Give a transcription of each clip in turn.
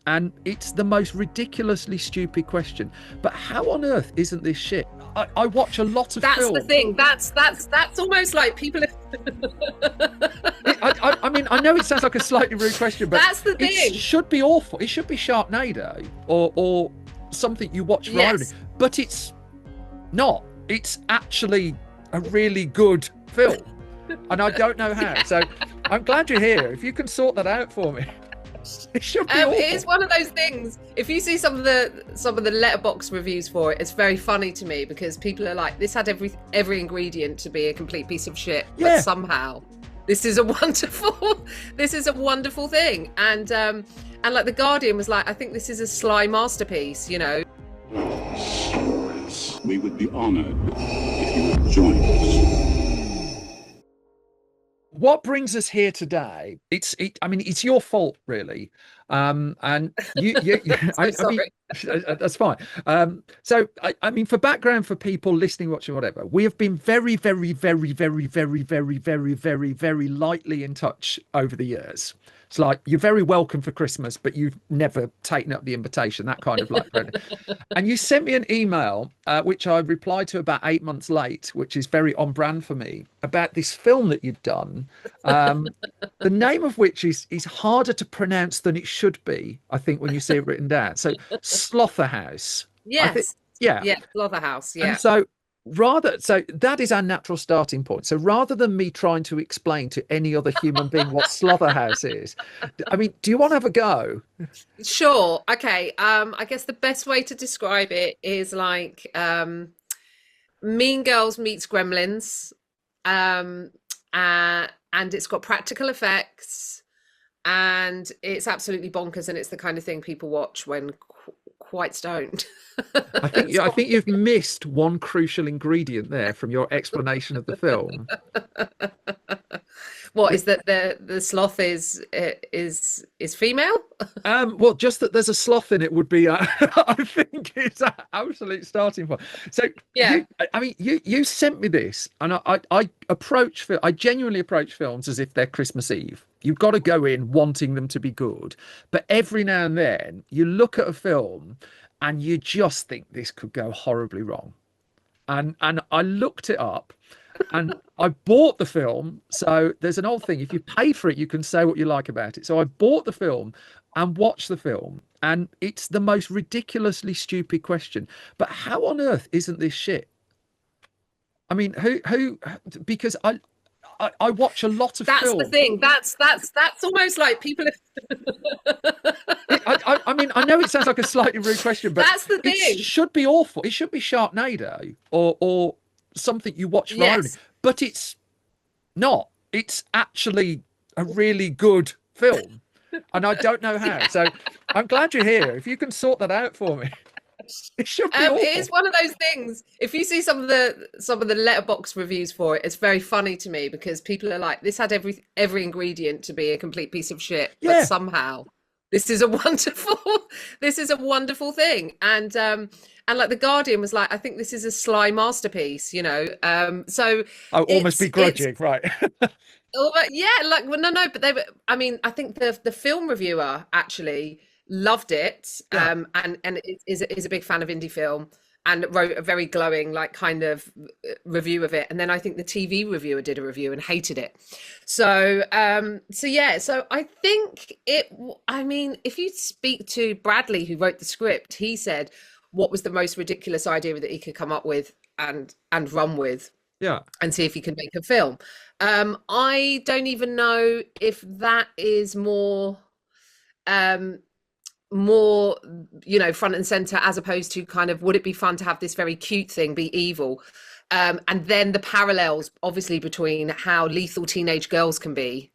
And it's the most ridiculously stupid question. But how on earth isn't this shit? I watch a lot of That's the film. thing. That's almost like people. I mean, I know it sounds like a slightly rude question, but That's the it thing. should be awful. It should be Sharknado or something you watch for irony. Yes. But it's not. It's actually a really good film. And I don't know how. So I'm glad you're here. If you can sort that out for me. It should be awful. It is one of those things. If you see some of the letterbox reviews for it, it's very funny to me because people are like, "This had every ingredient to be a complete piece of shit," Yeah. but somehow this is a wonderful thing. And like the Guardian was like, "I think this is a sly masterpiece," you know. Stories. We would be honoured if you would join us. What brings us here today? I mean, it's your fault, really. And you So I mean, that's fine. I mean, for background for people listening, watching, whatever, we have been very, very, very, very, very, very, very, very, very lightly in touch over the years. It's like, you're very welcome for Christmas, but you've never taken up the invitation, that kind of like. And you sent me an email, which I replied to about 8 months late, which is very on brand for me, about this film that you'd done, the name of which is harder to pronounce than it should be, I think, when you see it written down. So Slotherhouse. Yes. Yeah. Yeah. Slotherhouse. Yeah. And so that is our natural starting point. So rather than me trying to explain to any other human being what Slotherhouse is, I mean, do you want to have a go? Sure. Okay. I guess the best way to describe it is like Mean Girls meets Gremlins. And it's got practical effects and it's absolutely bonkers, and it's the kind of thing people watch when quite stoned. I think you've missed one crucial ingredient there from your explanation of the film. What is that? The sloth is female? Well, just that there's a sloth in it would be, I think, it's an absolute starting point. So, Yeah. you sent me this, and I genuinely approach films as if they're Christmas Eve. You've got to go in wanting them to be good, but every now and then you look at a film and you just think this could go horribly wrong. And I looked it up. And I bought the film. So there's an old thing. If you pay for it, you can say what you like about it. So I bought the film and watched the film. And it's the most ridiculously stupid question. But how on earth isn't this shit? I mean, because I watch a lot of That's film. the thing. That's almost like people. I mean, I know it sounds like a slightly rude question, but That's the thing. it should be awful. It should be Sharknado or something you watch for irony, but it's not. It's actually a really good film, and I don't know how. So I'm glad you're here. If you can sort that out for me. It should be awful. It is one of those things. If you see some of the letterbox reviews for it, it's very funny to me because people are like, "This had every ingredient to be a complete piece of shit," Yeah. but somehow this is a wonderful thing. And like the Guardian was like, "I think this is a sly masterpiece," you know. So I almost begrudging, right? yeah, like well, no, but they were. I mean, I think the film reviewer actually loved it, Yeah. and is a big fan of indie film and wrote a very glowing like kind of review of it. And then I think the TV reviewer did a review and hated it. So yeah, so I think I mean, if you speak to Bradley, who wrote the script, he said what was the most ridiculous idea that he could come up with and run with. Yeah. And see if he can make a film. I don't even know if that is more front and center, as opposed to kind of, would it be fun to have this very cute thing be evil? And then the parallels obviously between how lethal teenage girls can be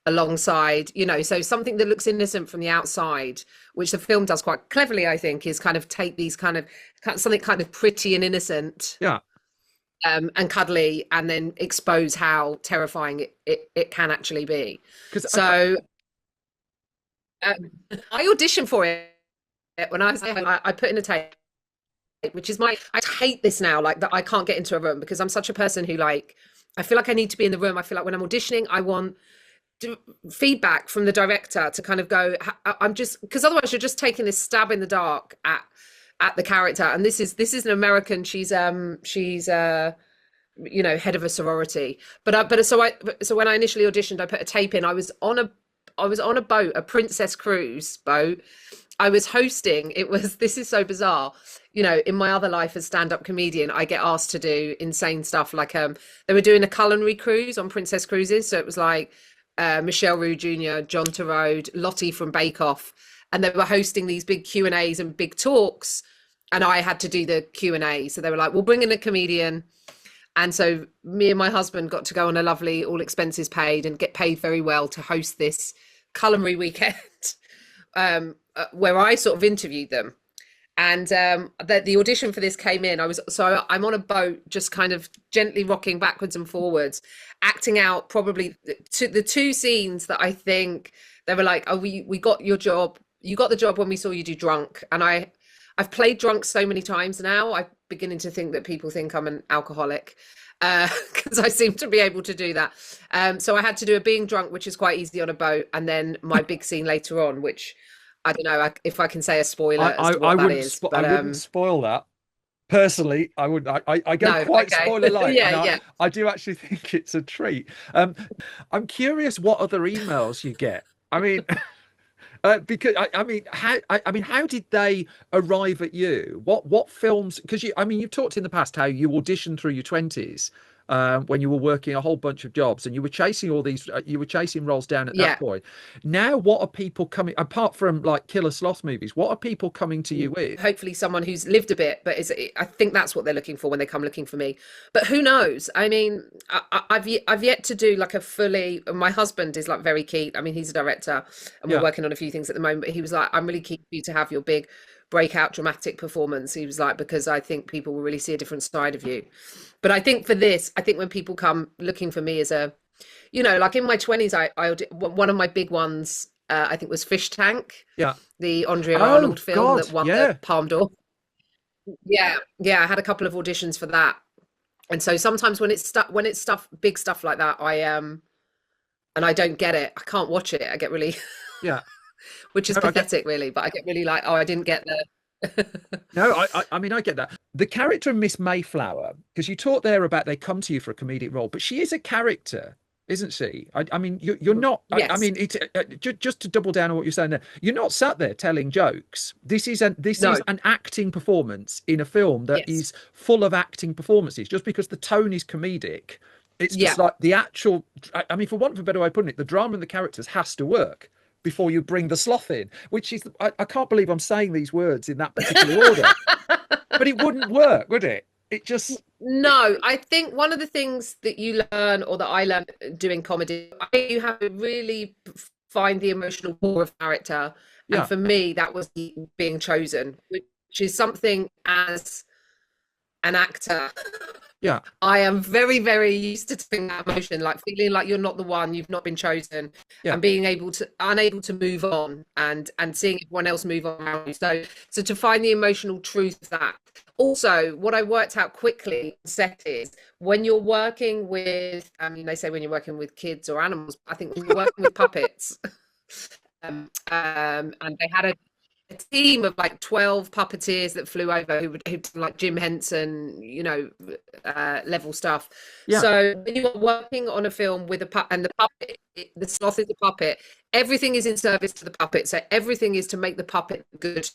alongside, so something that looks innocent from the outside, which the film does quite cleverly, I think, is kind of take these kind of something kind of pretty and innocent. Yeah. And cuddly, and then expose how terrifying it can actually be. So I auditioned for it when I put in a tape, which is I hate this now, like that I can't get into a room because I'm such a person who I feel like I need to be in the room. I feel like when I'm auditioning, I want feedback from the director to kind of go, I'm just, because otherwise you're just taking this stab in the dark at the character. And this is an American. She's head of a sorority. So when I initially auditioned, I put a tape in. I was on a boat, a princess cruise boat. I was hosting. This is so bizarre. In my other life as stand-up comedian, I get asked to do insane stuff. Like they were doing a culinary cruise on Princess Cruises. So it was like Michelle Roux Jr., John Turode, Lottie from Bake Off. And they were hosting these big Q&As and big talks. And I had to do the Q&A. So they were like, we'll bring in a comedian. And so me and my husband got to go on a lovely, all expenses paid, and get paid very well to host this culinary weekend where I sort of interviewed them. And the audition for this came in. I'm on a boat, just kind of gently rocking backwards and forwards, acting out probably the two scenes that I think they were like, oh, we got your job. You got the job when we saw you do Drunk. And I've played Drunk so many times now. I'm beginning to think that people think I'm an alcoholic because I seem to be able to do that. So I had to do a being drunk, which is quite easy on a boat. And then my big scene later on, which I don't know if I can say a spoiler as to what that is. I wouldn't spoil that. Personally, I would. I go quite spoiler light. Yeah. I do actually think it's a treat. I'm curious what other emails you get. I mean, because how did they arrive at you? What films? Because you've talked in the past how you auditioned through your 20s. When you were working a whole bunch of jobs and you were chasing roles down at that point. Now, what are people coming, apart from like killer sloth movies, what are people coming to you with? Hopefully someone who's lived a bit, but I think that's what they're looking for when they come looking for me. But who knows? I mean, I've yet to do like a fully, my husband is like very keen. I mean, he's a director and we're working on a few things at the moment, but he was like, I'm really keen for you to have your big breakout dramatic performance. He was like, because I think people will really see a different side of you. But I think for this, I think when people come looking for me as like in my 20s, one of my big ones, I think was Fish Tank. Yeah. The Andrea Arnold film that won the Palme d'Or. Yeah. I had a couple of auditions for that. And so sometimes when it's big stuff like that, and I don't get it, I can't watch it. I get really, which is pathetic really, but I get really like, oh, I didn't get the, No, I mean, I get that. The character of Miss Mayflower, because you talked there about they come to you for a comedic role, but she is a character, isn't she? I mean, you're not. Yes. I mean, it's just to double down on what you're saying there. You're not sat there telling jokes. This is an acting performance in a film that is full of acting performances. Just because the tone is comedic, it's just like the actual. I mean, for want of a better way of putting it, the drama and the characters has to work before you bring the sloth in, which is, I can't believe I'm saying these words in that particular order, but it wouldn't work, would it? It just... No, I think one of the things that you learn, or that I learned doing comedy, you have to really find the emotional core of character. And for me, that was being chosen, which is something as an actor. Yeah, I am very, very used to taking that emotion, like feeling like you're not the one, you've not been chosen, and being unable to move on, and seeing everyone else move on around you. So to find the emotional truth of that. Also, what I worked out quickly on set is when you're working with, I mean, they say when you're working with kids or animals, I think when you're working with puppets, and they had a team of like 12 puppeteers that flew over who like Jim Henson, level stuff. So when you are working on a film with a puppet, and the sloth is a puppet, everything is in service to the puppet. So everything is to make the puppet good.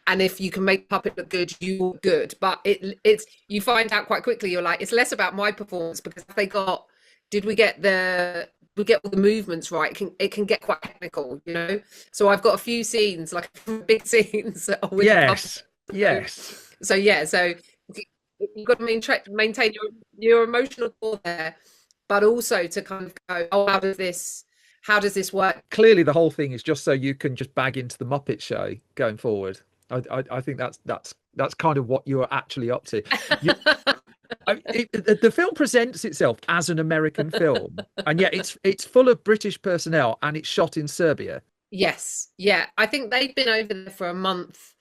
And if you can make the puppet look good, you're good. But it's you find out quite quickly, you're like, it's less about my performance, because if we get all the movements right, it can get quite technical, So I've got a few scenes, like big scenes. With So you've got to maintain your emotional core there, but also to kind of go, oh, how does this work? Clearly, the whole thing is just so you can just bag into the Muppet Show going forward. I think that's kind of what you're actually up to. The film presents itself as an American film, and yet it's full of British personnel, and it's shot in Serbia. Yes, I think they'd been over there for a month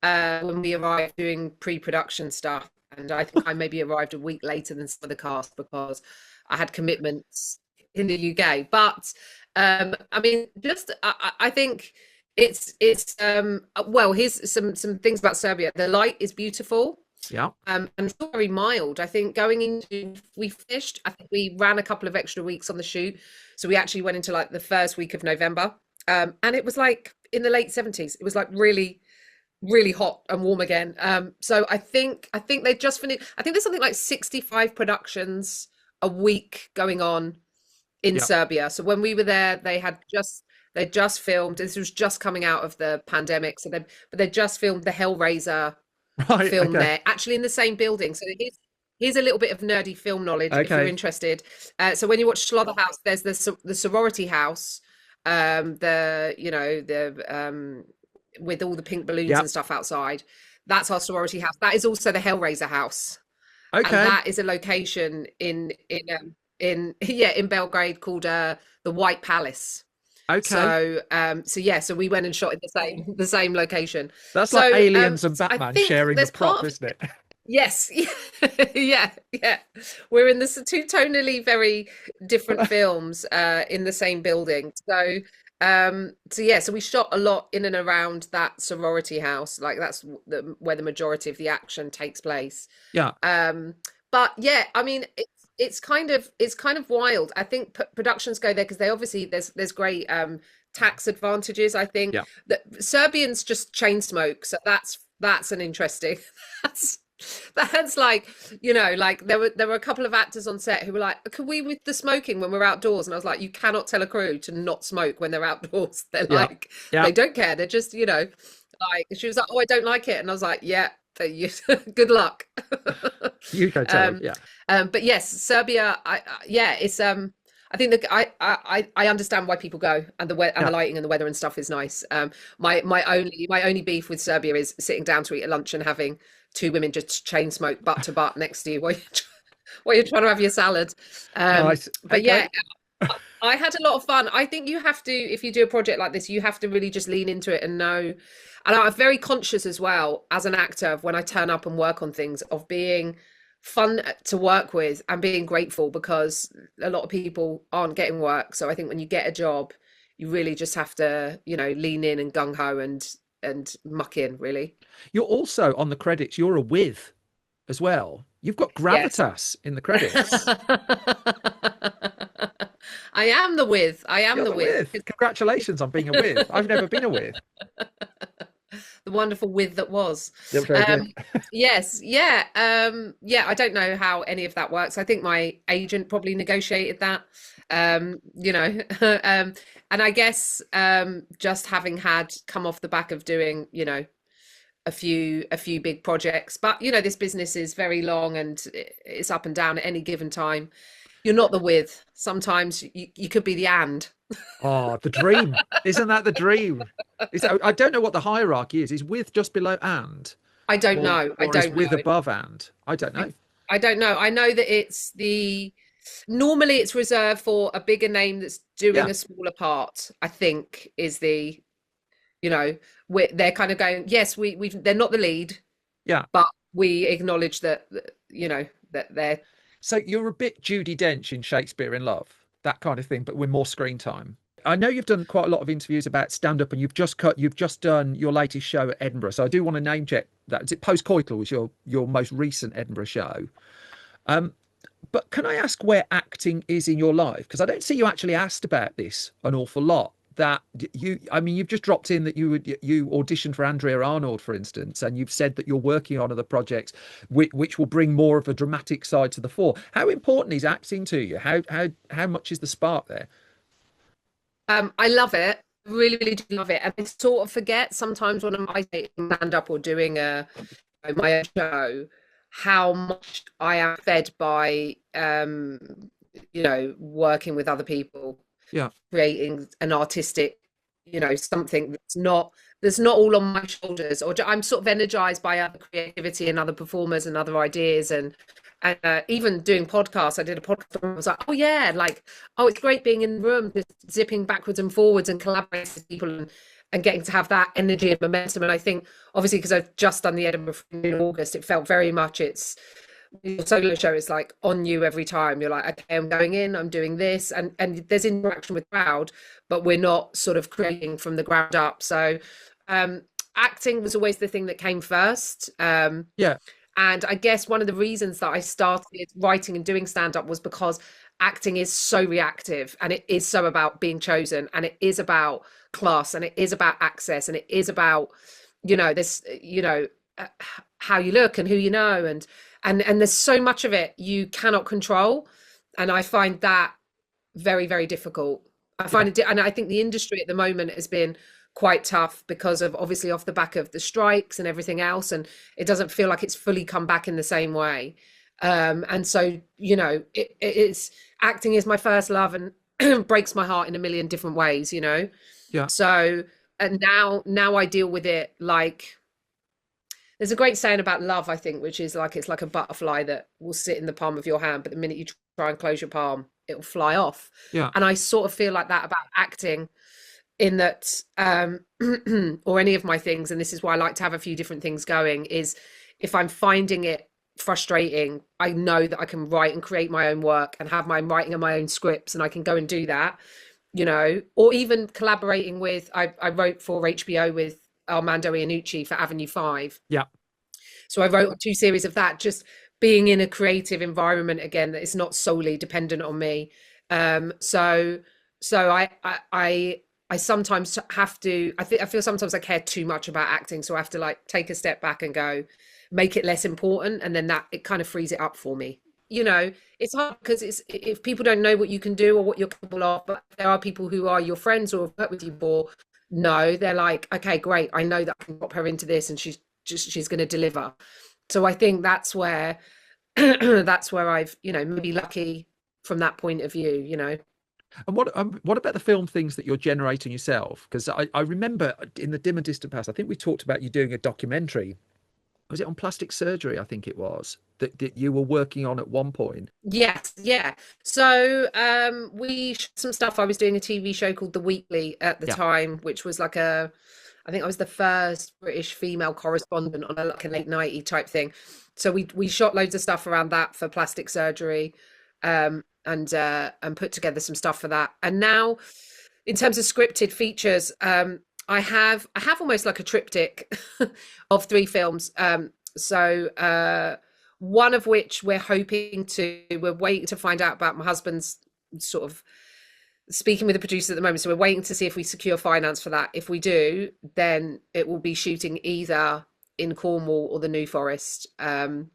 when we arrived doing pre-production stuff, and I think I maybe arrived a week later than some of the cast because I had commitments. in the UK. But I mean, just I think well, here's some things about Serbia. The light is beautiful. Yeah. And it's not very mild. I think going into, we finished, I think we ran a couple of extra weeks on the shoot. So we actually went into like the first week of November. And it was like in the late 70s. It was like really, really hot and warm again. So I think they just finished. I think there's something like 65 productions a week going on in Serbia. So when we were there, they just filmed. This was just coming out of the pandemic. So they just filmed the Hellraiser film there, actually in the same building. So here's a little bit of nerdy film knowledge if you're interested. So when you watch Slotherhouse, there's the sorority house, with all the pink balloons and stuff outside. That's our sorority house. That is also the Hellraiser house. And that is a location in Belgrade called the White Palace. So so we went and shot in the same location. That's like Aliens and Batman sharing the prop, isn't it? Yes. yeah. We're in this two tonally very different films in the same building. So we shot a lot in and around that sorority house. Like that's where the majority of the action takes place. Yeah. But yeah, I mean, it's kind of wild. I think productions go there because they obviously there's great tax advantages. I think that Serbians just chain smoke, so that's an interesting. That's like, like there were a couple of actors on set who were like, "Can we with the smoking when we're outdoors?" And I was like, "You cannot tell a crew to not smoke when they're outdoors. They're like, they don't care. They're just, like." She was like, "Oh, I don't like it," and I was like, "Yeah, good luck." You go tell them, but yes, Serbia. It's I think that I understand why people go, and the lighting and the weather and stuff is nice. My only beef with Serbia is sitting down to eat a lunch and having two women just chain smoke butt to butt next to you while you're trying to have your salad. Nice. But yeah, I had a lot of fun. I think you have to, if you do a project like this, you have to really just lean into it and know. And I'm very conscious as well as an actor of when I turn up and work on things of being fun to work with and being grateful, because a lot of people aren't getting work. So I think when you get a job, you really just have to, lean in and gung ho and muck in, really. You're also on the credits, you're a with as well. You've got gravitas in the credits. I am the with. You're the with. Congratulations on being a with. I've never been a with. The wonderful with that was. Yes. Yeah. I don't know how any of that works. I think my agent probably negotiated that. And I guess just having come off the back of doing, a few big projects, but this business is very long and it's up and down at any given time. You're not the with. Sometimes you could be the and. Oh, the dream. Isn't that the dream? I don't know what the hierarchy is. Is with just below and? I don't know. I don't know. With above and? I don't know. I don't know. I know that it's normally it's reserved for a bigger name that's doing a smaller part, I think, is the, they're kind of going, yes, they're not the lead. Yeah. But we acknowledge that, that they're. So you're a bit Judi Dench in Shakespeare in Love, that kind of thing, but with more screen time. I know you've done quite a lot of interviews about stand-up, and you've just done your latest show at Edinburgh. So I do want to name check that. Is it Post-Coital was your most recent Edinburgh show? But can I ask where acting is in your life? Because I don't see you actually asked about this an awful lot. That you've just dropped in that you auditioned for Andrea Arnold, for instance, and you've said that you're working on other projects which will bring more of a dramatic side to the fore. How important is acting to you? How much is the spark there? I love it. I really, really do love it. And I sort of forget sometimes when I'm stand up or doing my own show, how much I am fed by working with other people. Yeah, creating an artistic, something that's not all on my shoulders, or I'm sort of energized by other creativity and other performers and other ideas, and even doing podcasts. I did a podcast and I was like, it's great being in the room, just zipping backwards and forwards and collaborating with people and getting to have that energy and momentum. And I think obviously because I've just done the Edinburgh in August, it felt very much your solo show is like on you every time. You're like, okay, I'm going in, I'm doing this, and there's interaction with the crowd, but we're not sort of creating from the ground up. So acting was always the thing that came first. Yeah. And I guess one of the reasons that I started writing and doing stand-up was because acting is so reactive, and it is so about being chosen, and it is about class, and it is about access, and it is about, this, how you look and who you know, and there's so much of it you cannot control. And I find that very, very difficult. I find it, and I think the industry at the moment has been quite tough because of obviously off the back of the strikes and everything else, and it doesn't feel like it's fully come back in the same way. And so it's acting is my first love, and breaks my heart in a million different ways. Yeah. So and now I deal with it like, there's a great saying about love, I think, which is like, it's like a butterfly that will sit in the palm of your hand, but the minute you try and close your palm, it'll fly off. Yeah. And I sort of feel like that about acting, in that or any of my things, and this is why I like to have a few different things going, is if I'm finding it frustrating, I know that I can write and create my own work and have my writing and my own scripts, and I can go and do that, or even collaborating with, I wrote for HBO with Armando Iannucci for Avenue 5. Yeah. So I wrote 2 series of that, just being in a creative environment again that is not solely dependent on me. So I sometimes have to, I feel sometimes I care too much about acting, so I have to like take a step back and go, make it less important, and then that it kind of frees it up for me. It's hard because it's, if people don't know what you can do or what you're capable of, but there are people who are your friends or have worked with you before, they're like, okay, great, I know that I can pop her into this and she's going to deliver. So I think that's where I've, maybe lucky from that point of view. And what about the film things that you're generating yourself? Because I remember in the dim and distant past, I think we talked about you doing a documentary. Was it on plastic surgery? I think it was that you were working on at one point. Yes, yeah. So we shot some stuff. I was doing a TV show called The Weekly at the time, which was like I think I was the first British female correspondent on like a late nighty type thing. So we shot loads of stuff around that for plastic surgery, and put together some stuff for that. And now, in terms of scripted features, I have almost like a triptych of 3 films. So one of which we're waiting to find out about. My husband's sort of speaking with the producer at the moment, so we're waiting to see if we secure finance for that. If we do, then it will be shooting either in Cornwall or the New Forest. And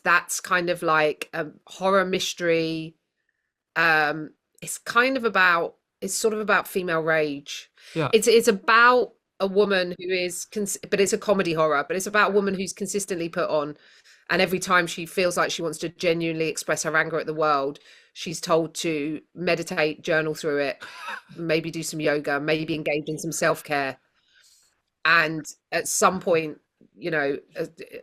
that's kind of like a horror mystery. It's sort of about female rage. Yeah. It's about a woman who is, but it's a comedy horror, but it's about a woman who's consistently put on. And every time she feels like she wants to genuinely express her anger at the world, she's told to meditate, journal through it, maybe do some yoga, maybe engage in some self-care. And at some point,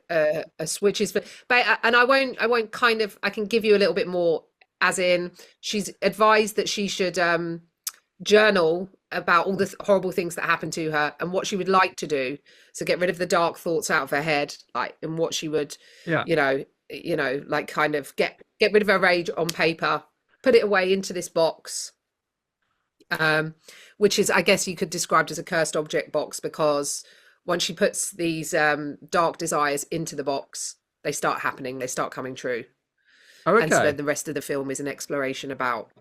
a switch is, and I can give you a little bit more, as in she's advised that she should journal about all the horrible things that happened to her and what she would like to do, so get rid of the dark thoughts out of her head, like, and what she would like kind of get rid of her rage on paper, put it away into this box, which is, I guess you could describe as a cursed object box, because once she puts these dark desires into the box, they start happening, they start coming true. Oh, okay. And so then the rest of the film is an exploration about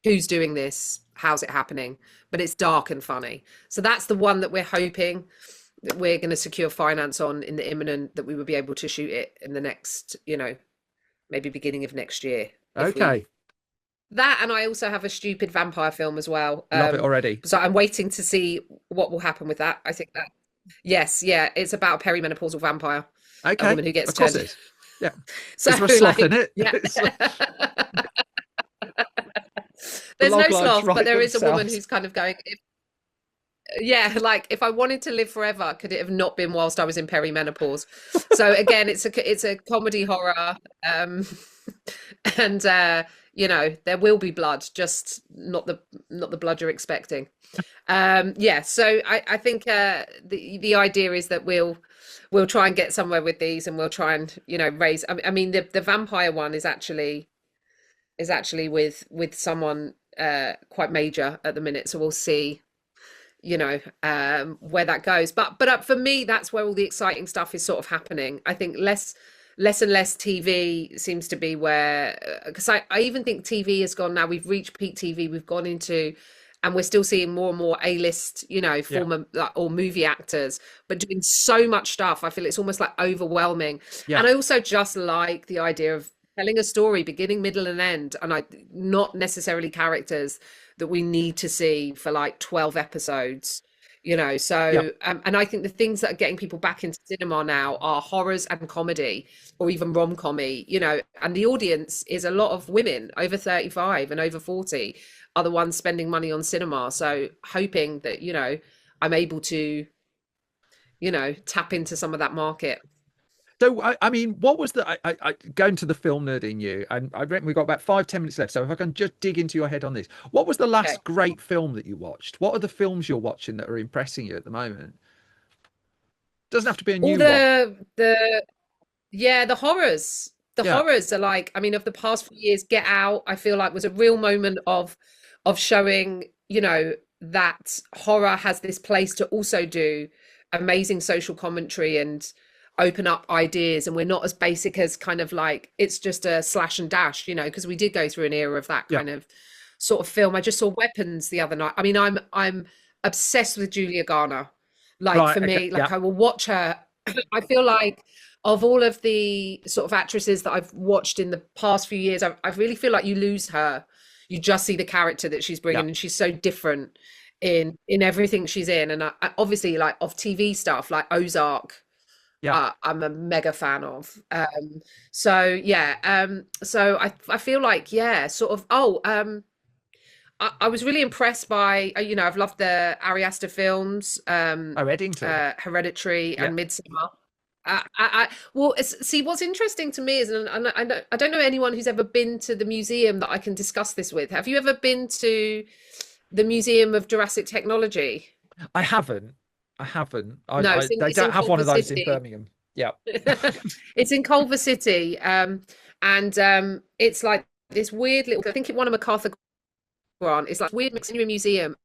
who's doing this, how's it happening, but it's dark and funny. So that's the one that we're hoping that we're going to secure finance on in the imminent, that we would be able to shoot it in the next, maybe beginning of next year. Okay. That, and I also have a stupid vampire film as well. Love it already. So I'm waiting to see what will happen with that. I think that, yes, yeah, it's about a perimenopausal vampire. Okay. A woman who gets of course turned. it is. Yeah. So is there a sloth in it? Yeah. There's no sloth, but there is themselves. a woman who's kind of going, like, if I wanted to live forever, could it have not been whilst I was in perimenopause? So again, it's a comedy horror. and there will be blood, just not the blood you're expecting. Yeah, so I think the idea is that we'll try and get somewhere with these, and we'll try and raise. I mean, the vampire one is actually with someone quite major at the minute, so we'll see where that goes. But for me, that's where all the exciting stuff is sort of happening. I think less and less TV seems to be where, because I even think TV has gone now. We've reached peak TV. We've gone into, and we're still seeing more and more A-list, former or movie actors, but doing so much stuff. I feel it's almost like overwhelming. Yeah. And I also just like the idea of telling a story, beginning, middle, and end, and not necessarily characters that we need to see for like 12 episodes. So and I think the things that are getting people back into cinema now are horrors and comedy, or even rom-commy, and the audience is a lot of women over 35 and over 40 are the ones spending money on cinema. So hoping that I'm able to tap into some of that market. So, I mean, what was I going to the film nerd in you, and I reckon we've got about 5-10 minutes left. So if I can just dig into your head on this, what was the last great film that you watched? What are the films you're watching that are impressing you at the moment? Doesn't have to be a new All the horrors. The horrors are like, I mean, of the past few years, Get Out, I feel like was a real moment of showing, that horror has this place to also do amazing social commentary and open up ideas, and we're not as basic as kind of like it's just a slash and dash, because we did go through an era of that kind of sort of film. I just saw Weapons the other night. I mean, I'm obsessed with Julia Garner. Like, for me, like I will watch her. I feel like of all of the sort of actresses that I've watched in the past few years, I really feel like you lose her. You just see the character that she's bringing, and she's so different in everything she's in. And I obviously, like, of TV stuff like Ozark, I'm a mega fan of. So I feel like, sort of, I was really impressed by, I've loved the Ari Aster films, Eddington, Hereditary, and Midsommar. See, what's interesting to me is, and I don't know anyone who's ever been to the museum that I can discuss this with. Have you ever been to the Museum of Jurassic Technology? I haven't. No, they don't have one of those in Birmingham. Yeah. It's in Culver City. And it's like this weird little, I think it won a MacArthur grant. It's like weird mixing a museum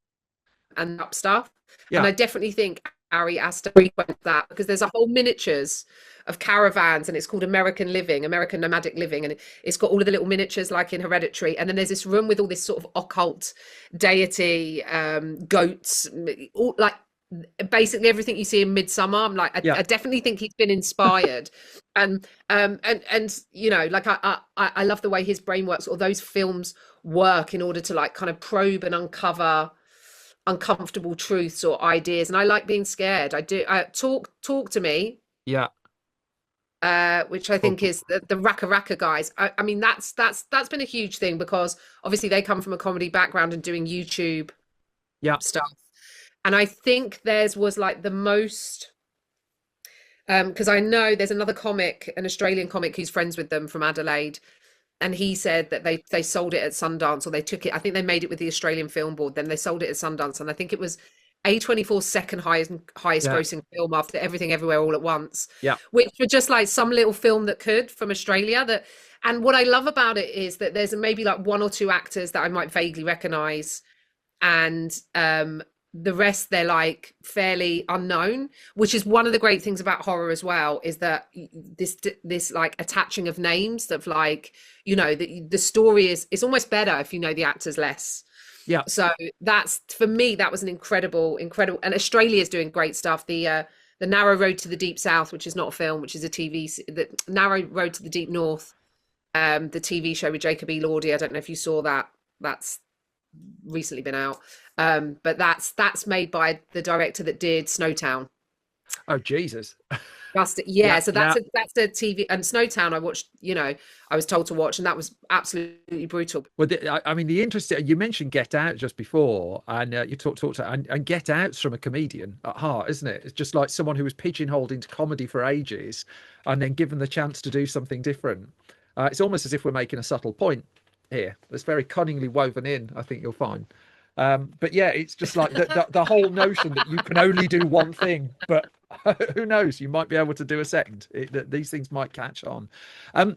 and up stuff. And I definitely think Ari Aster frequents that, because there's a whole miniatures of caravans, and it's called American Nomadic Living, and it's got all of the little miniatures like in Hereditary. And then there's this room with all this sort of occult deity, goats, all, like basically everything you see in Midsommar. I'm like, I definitely think he's been inspired. And like I love the way his brain works, or those films work in order to like kind of probe and uncover uncomfortable truths or ideas. And I like being scared. I do. Talk to me. Yeah. Which I think is the Raka Raka guys. I mean, that's been a huge thing, because obviously they come from a comedy background and doing YouTube stuff. And I think theirs was like the most, because I know there's another comic, an Australian comic who's friends with them from Adelaide, and he said that they sold it at Sundance, or they took it. I think they made it with the Australian Film Board. Then they sold it at Sundance, and I think it was A24's second highest grossing film after Everything Everywhere All at Once. Yeah, which were just like some little film that could from Australia. That, and what I love about it is that there's maybe like one or two actors that I might vaguely recognise, and the rest they're like fairly unknown, which is one of the great things about horror as well, is that this like attaching of names of like, the story is almost better if you know the actors less. Yeah. So that's, for me, that was an incredible, and Australia's doing great stuff. The Narrow Road to the Deep South, which is not a film, which is a TV, the Narrow Road to the Deep North, the TV show with Jacob Elordi. I don't know if you saw that. That's recently been out. But that's made by the director that did Snowtown. Oh, Jesus. So that's a TV, and Snowtown I watched, I was told to watch, and that was absolutely brutal. Well, I mean, the interesting, you mentioned Get Out just before, and you talked and Get Out's from a comedian at heart, isn't it? It's just like someone who was pigeonholed into comedy for ages and then given the chance to do something different. It's almost as if we're making a subtle point here. It's very cunningly woven in, I think you'll find. But yeah, it's just like the whole notion that you can only do one thing, but who knows, you might be able to do a second. These things might catch on.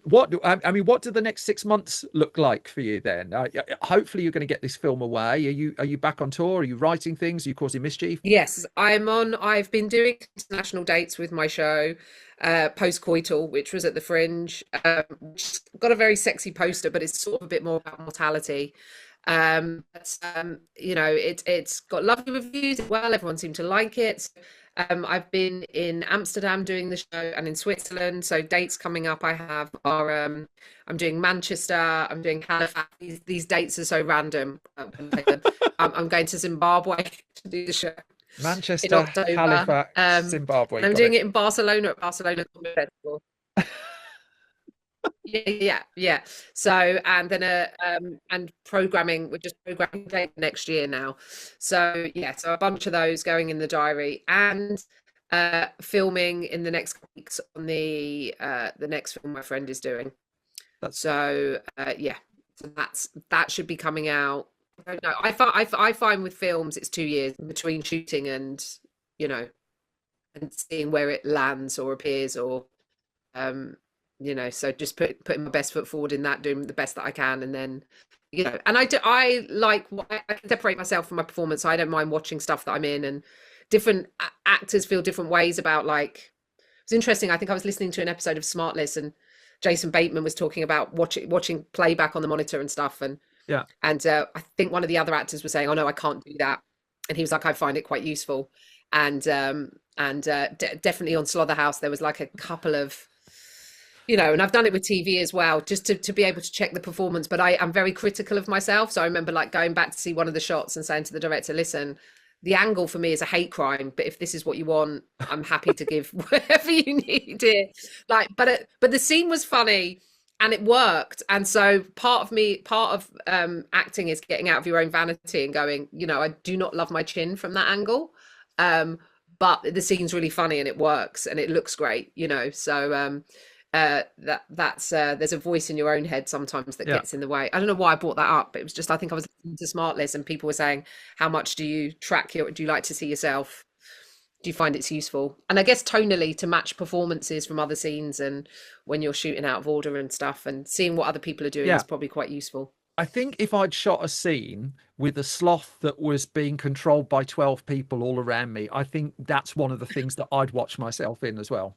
What do the next 6 months look like for you then? Hopefully you're going to get this film away. Are you back on tour? Are you writing things? Are you causing mischief? Yes, I've been doing international dates with my show, Postcoital, which was at the Fringe. Which got a very sexy poster, but it's sort of a bit more about mortality. It's got lovely reviews as well. Everyone seemed to like it. I've been in Amsterdam doing the show and in Switzerland. So dates coming up I have are I'm doing Manchester, I'm doing Halifax. These dates are so random. I'm going to Zimbabwe to do the show. Manchester, in October. Halifax, Zimbabwe. And I'm doing it in Barcelona at Barcelona Comedy Festival. Yeah. So and then and programming, we're just programming date next year now. So yeah, so a bunch of those going in the diary, and filming in the next couple weeks on the next film my friend is doing. So that should be coming out. I don't know. I find with films it's 2 years between shooting and and seeing where it lands or appears, or so just putting my best foot forward in that, doing the best that I can, and then and I can separate myself from my performance. So I don't mind watching stuff that I'm in, and different actors feel different ways about, like, it's interesting. I think I was listening to an episode of Smartless, and Jason Bateman was talking about watching playback on the monitor and stuff, and I think one of the other actors was saying, "Oh no, I can't do that," and he was like, "I find it quite useful," and definitely on Slotherhouse there was like a couple of and I've done it with TV as well, just to be able to check the performance. But I'm very critical of myself. So I remember like going back to see one of the shots and saying to the director, listen, the angle for me is a hate crime, but if this is what you want, I'm happy to give whatever you need here. Like, but the scene was funny and it worked. And so part of acting is getting out of your own vanity and going, I do not love my chin from that angle. But the scene's really funny and it works and it looks great, so there's a voice in your own head sometimes that gets in the way. I don't know why I brought that up, but it was just, I think I was listening to Smartless and people were saying, how much do you do you like to see yourself? Do you find it's useful? And I guess tonally to match performances from other scenes, and when you're shooting out of order and stuff, and seeing what other people are doing is probably quite useful. I think if I'd shot a scene with a sloth that was being controlled by 12 people all around me, I think that's one of the things that I'd watch myself in as well.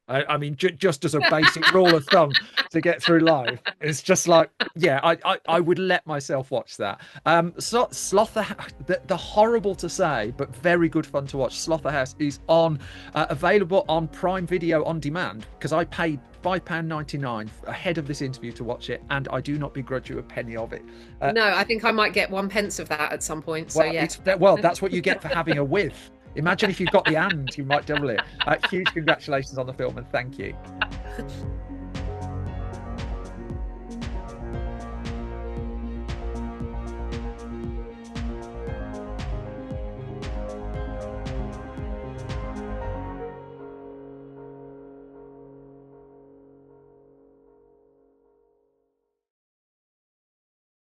I mean, just as a basic rule of thumb to get through life, it's just like, I would let myself watch that. Slotherhouse, the horrible to say, but very good fun to watch. Slotherhouse is available on Prime Video on demand, because I paid £5.99 ahead of this interview to watch it, and I do not begrudge you a penny of it. No, I think I might get 1 pence of that at some point. So that's what you get for having a with. Imagine if you've got the and, you might double it. Huge congratulations on the film, and thank you.